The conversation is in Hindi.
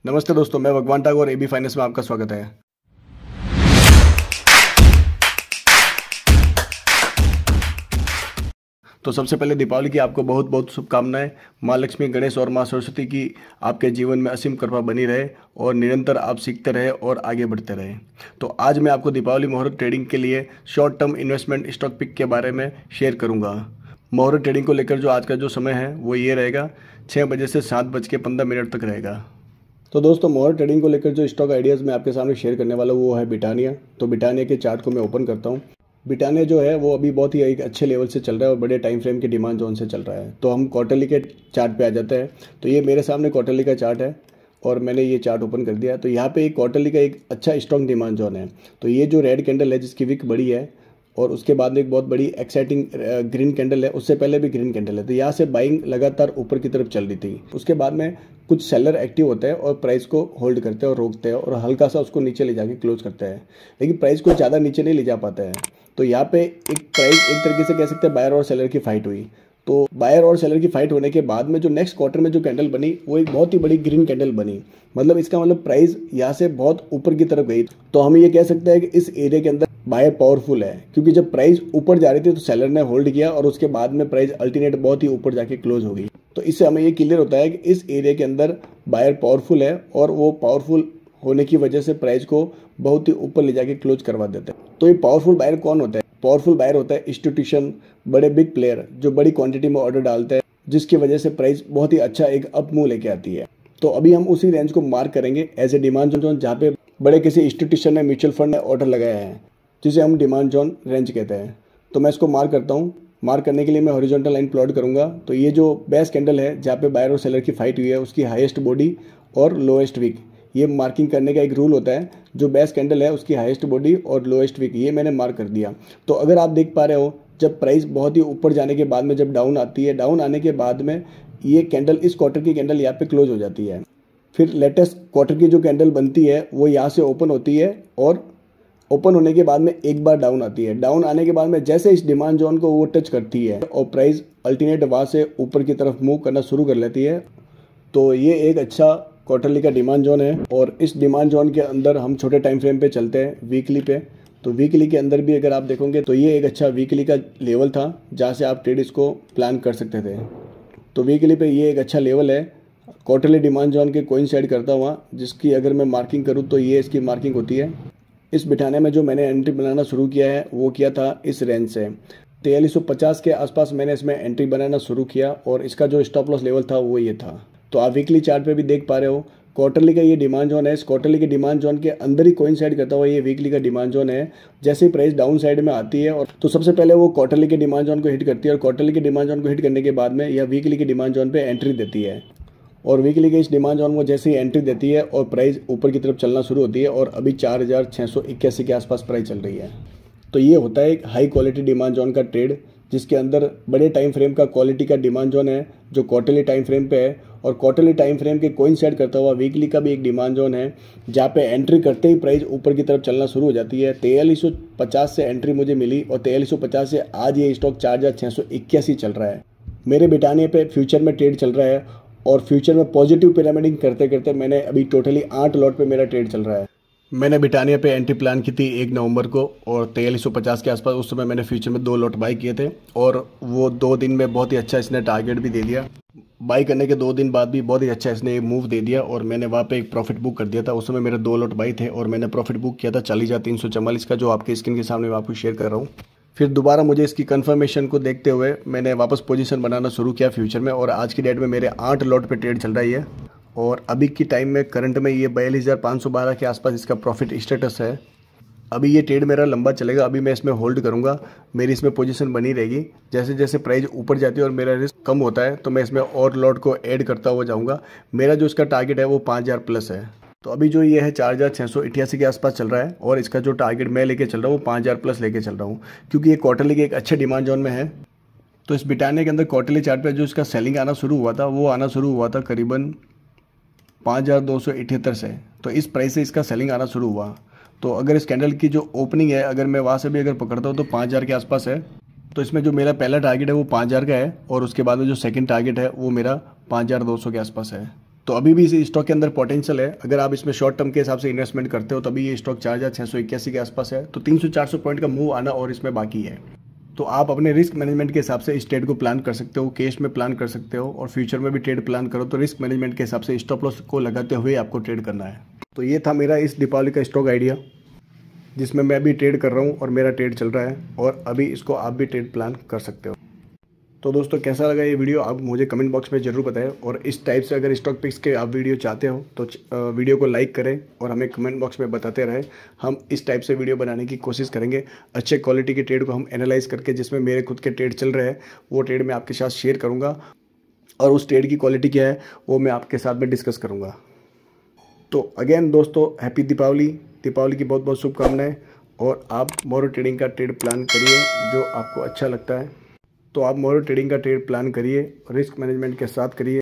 नमस्ते दोस्तों, मैं भगवान ठाकुर और एबी फाइनेंस में आपका स्वागत है। तो सबसे पहले दीपावली की आपको बहुत बहुत शुभकामनाएं। माँ लक्ष्मी, गणेश और माँ सरस्वती की आपके जीवन में असीम कृपा बनी रहे और निरंतर आप सीखते रहे और आगे बढ़ते रहे। तो आज मैं आपको दीपावली मुहूर्त ट्रेडिंग के लिए short term investment stock pick के बारे में शेयर करूंगा। मुहूर्त ट्रेडिंग को लेकर जो आज का जो समय है वो ये रहेगा, 6 बजे से 7:15 तक रहेगा। तो दोस्तों, मुहूर्त ट्रेडिंग को लेकर जो स्टॉक आइडियाज़ मैं आपके सामने शेयर करने वाला हूँ वो है ब्रिटानिया। तो ब्रिटानिया के चार्ट को मैं ओपन करता हूँ। ब्रिटानिया जो है वो अभी बहुत ही एक अच्छे लेवल से चल रहा है और बड़े टाइम फ्रेम के डिमांड जोन से चल रहा है। तो हम क्वार्टरली के चार्ट पे आ जाते हैं। तो ये मेरे सामने क्वार्टरली का चार्ट है और मैंने ये चार्ट ओपन कर दिया। तो यहाँ पे एक क्वार्टरली का एक अच्छा स्ट्रॉन्ग डिमांड जोन है। तो ये जो रेड कैंडल है जिसकी विक बड़ी है और उसके बाद में एक बहुत बड़ी एक्साइटिंग ग्रीन कैंडल है, उससे पहले भी ग्रीन कैंडल है। तो यहाँ से बाइंग लगातार ऊपर की तरफ चल रही थी। उसके बाद में कुछ सेलर एक्टिव होते हैं और प्राइस को होल्ड करते हैं और रोकते हैं और हल्का सा उसको नीचे ले जाके क्लोज करते हैं, लेकिन प्राइस को ज़्यादा नीचे नहीं ले जा पाते हैं। तो यहाँ पे एक तरीके से कह सकते हैं बायर और सेलर की फाइट हुई। तो बायर और सेलर की फाइट होने के बाद में जो नेक्स्ट क्वार्टर में जो कैंडल बनी वो एक बहुत ही बड़ी ग्रीन कैंडल बनी। मतलब इसका मतलब प्राइस यहाँ से बहुत ऊपर की तरफ गई। तो हम ये कह सकते हैं कि इस एरिया के अंदर बायर पावरफुल है, क्योंकि जब प्राइस ऊपर जा रही थी तो सेलर ने होल्ड किया और उसके बाद में प्राइस अल्टरनेट बहुत ही ऊपर जाके क्लोज हो गई। तो इससे हमें ये क्लियर होता है कि इस एरिया के अंदर बायर पावरफुल है और वो पावरफुल होने की वजह से प्राइस को बहुत ही ऊपर ले जाके क्लोज करवा देते हैं। तो ये पावरफुल बायर कौन होता है? पावरफुल बायर होता है इंस्टीट्यूशन, बड़े बिग प्लेयर जो बड़ी क्वांटिटी में ऑर्डर डालते हैं, जिसकी वजह से प्राइस बहुत ही अच्छा एक अप मूव लेके आती है। तो अभी हम उसी रेंज को मार्क करेंगे एज ए डिमांड जोन, जहाँ पे बड़े किसी इंस्टीट्यूशन ने, म्यूचुअल फंड ने ऑर्डर लगाया है, जिसे हम डिमांड जोन रेंज कहते हैं। तो मैं इसको मार्क करता हूँ। मार्क करने के लिए मैं हॉरिजॉन्टल लाइन प्लॉट करूंगा। तो ये जो बेस कैंडल है जहाँ पे बायर और सेलर की फाइट हुई है, उसकी हाईएस्ट बॉडी और लोएस्ट विक, ये मार्किंग करने का एक रूल होता है। जो बेस कैंडल है उसकी हाईएस्ट बॉडी और लोएस्ट विक, ये मैंने मार्क कर दिया। तो अगर आप देख पा रहे हो, जब प्राइस बहुत ही ऊपर जाने के बाद में जब डाउन आती है, डाउन आने के बाद में ये कैंडल, इस क्वार्टर की कैंडल यहाँ पे क्लोज हो जाती है। फिर लेटेस्ट क्वार्टर की जो कैंडल बनती है वो यहाँ से ओपन होती है और ओपन होने के बाद में एक बार डाउन आती है। डाउन आने के बाद में जैसे इस डिमांड जोन को वो टच करती है और प्राइस अल्टरनेट वहाँ से ऊपर की तरफ मूव करना शुरू कर लेती है। तो ये एक अच्छा क्वार्टरली का डिमांड जोन है और इस डिमांड जोन के अंदर हम छोटे टाइम फ्रेम पे चलते हैं, वीकली पे। तो वीकली के अंदर भी अगर आप देखोगे तो ये एक अच्छा वीकली का लेवल था जहाँ से आप ट्रेड इसको प्लान कर सकते थे। तो वीकली पे ये एक अच्छा लेवल है क्वार्टरली डिमांड जोन के कोइंसाइड करता हुआ, जिसकी अगर मैं मार्किंग करूँ तो ये इसकी मार्किंग होती है। इस बिठाने में जो मैंने एंट्री बनाना शुरू किया है वो किया था इस रेंज से 4350 के आसपास मैंने इसमें एंट्री बनाना शुरू किया और इसका जो स्टॉप लॉस लेवल था वो ये था। तो आप वीकली चार्ट पे भी देख पा रहे हो, क्वार्टरली का ये डिमांड जोन है। इस क्वार्टरली के डिमांड जोन के अंदर ही कोइंसाइड करता हुआ ये वीकली का डिमांड जोन है। जैसे ही प्राइस डाउन साइड में आती है और तो सबसे पहले वो क्वार्टरली के डिमांड जोन को हिट करती है और क्वार्टरली के डिमांड जोन को हिट करने के बाद में यह वीकली के डिमांड जोन पे एंट्री देती है और वीकली के इस डिमांड जोन को जैसे ही एंट्री देती है और प्राइस ऊपर की तरफ चलना शुरू होती है और अभी 4681 के आसपास प्राइस चल रही है। तो ये होता है एक हाई क्वालिटी डिमांड जोन का ट्रेड, जिसके अंदर बड़े टाइम फ्रेम का क्वालिटी का डिमांड जोन है जो क्वार्टरली टाइम फ्रेम पे है और क्वार्टरली टाइम फ्रेम के कोइंसाइड करता हुआ वीकली का भी एक डिमांड जोन है, जहाँ पे एंट्री करते ही प्राइस ऊपर की तरफ चलना शुरू हो जाती है। 4350 से एंट्री मुझे मिली और 4350 से आज ये स्टॉक 4681 चल रहा है। मेरे ब्रिटानिया पे फ्यूचर में ट्रेड चल रहा है और फ्यूचर में पॉजिटिव पिरामिडिंग करते करते मैंने अभी टोटली 8 लॉट पे मेरा ट्रेड चल रहा है। मैंने ब्रिटानिया पे एंट्री प्लान की थी 1 नवंबर को और 4350 के आसपास उस समय मैंने फ्यूचर में 2 लॉट बाई किए थे और वो 2 दिन में बहुत ही अच्छा इसने टारगेट भी दे दिया। बाई करने के 2 दिन बाद भी बहुत ही अच्छा इसने मूव दे दिया और मैंने वहाँ पे एक प्रॉफिट बुक कर दिया था। उस समय मेरे 2 लॉट बाई थे और मैंने प्रॉफिट बुक किया था 40,344 का, जो आपके स्क्रीन के सामने मैं आपको शेयर कर रहा हूँ। फिर दोबारा मुझे इसकी कंफर्मेशन को देखते हुए मैंने वापस पोजीशन बनाना शुरू किया फ्यूचर में और आज की डेट में मेरे 8 लॉट पे ट्रेड चल रही है और अभी की टाइम में करंट में ये 42,512 के आसपास इसका प्रॉफिट स्टेटस है। अभी ये ट्रेड मेरा लंबा चलेगा, अभी मैं इसमें होल्ड करूंगा, मेरी इसमें पोजीशन बनी रहेगी। जैसे जैसे प्राइस ऊपर जाती है और मेरा रिस्क कम होता है तो मैं इसमें और लॉट को ऐड करता हुआ जाऊँगा। मेरा जो इसका टारगेट है वो 5000 प्लस है। तो अभी जो ये है 4688 के आसपास चल रहा है और इसका जो टारगेट मैं लेके चल रहा हूँ वो 5000 प्लस लेके चल रहा हूँ, क्योंकि ये क्वार्टरली के एक अच्छे डिमांड जोन में है। तो इस ब्रिटानिया के अंदर क्वार्टरली चार्ट पे जो इसका सेलिंग आना शुरू हुआ था वो आना शुरू हुआ था करीबन 5278 से। तो इस प्राइस से इसका सेलिंग आना शुरू हुआ। तो अगर इस कैंडल की जो ओपनिंग है अगर मैं वहाँ से भी अगर पकड़ता हूँ तो 5000 के आसपास है। तो इसमें जो मेरा पहला टारगेट है वो 5000 का है और उसके बाद में जो सेकंड टारगेट है वो मेरा 5200 के आसपास है। तो अभी भी इस स्टॉक के अंदर पोटेंशियल है। अगर आप इसमें शॉर्ट टर्म के हिसाब से इन्वेस्टमेंट करते हो तो अभी ये स्टॉक 4681 के आसपास है, तो 300-400 पॉइंट का मूव आना और इसमें बाकी है। तो आप अपने रिस्क मैनेजमेंट के हिसाब से इस ट्रेड को प्लान कर सकते हो, कैश में प्लान कर सकते हो और फ्यूचर में भी ट्रेड प्लान करो तो रिस्क मैनेजमेंट के हिसाब से स्टॉप लॉस को लगाते हुए आपको ट्रेड करना है। तो ये था मेरा इस दीपावली का स्टॉक आइडिया, जिसमें मैं भी ट्रेड कर रहा हूँ और मेरा ट्रेड चल रहा है, और अभी इसको आप भी ट्रेड प्लान कर सकते हो। तो दोस्तों कैसा लगा ये वीडियो आप मुझे कमेंट बॉक्स में ज़रूर बताएं, और इस टाइप से अगर स्टॉक पिक्स के आप वीडियो चाहते हो तो वीडियो को लाइक करें और हमें कमेंट बॉक्स में बताते रहें। हम इस टाइप से वीडियो बनाने की कोशिश करेंगे। अच्छे क्वालिटी के ट्रेड को हम एनालाइज करके, जिसमें मेरे खुद के ट्रेड चल रहे हैं, वो ट्रेड मैं आपके साथ शेयर करूँगा, और उस ट्रेड की क्वालिटी क्या है वो मैं आपके साथ में डिस्कस करूँगा। तो अगेन दोस्तों, हैप्पी दीपावली। दीपावली की बहुत बहुत शुभकामनाएं, और आप मोरो ट्रेडिंग का ट्रेड प्लान करिए जो आपको अच्छा लगता है। तो आप मोरो ट्रेडिंग का ट्रेड प्लान करिए, रिस्क मैनेजमेंट के साथ करिए।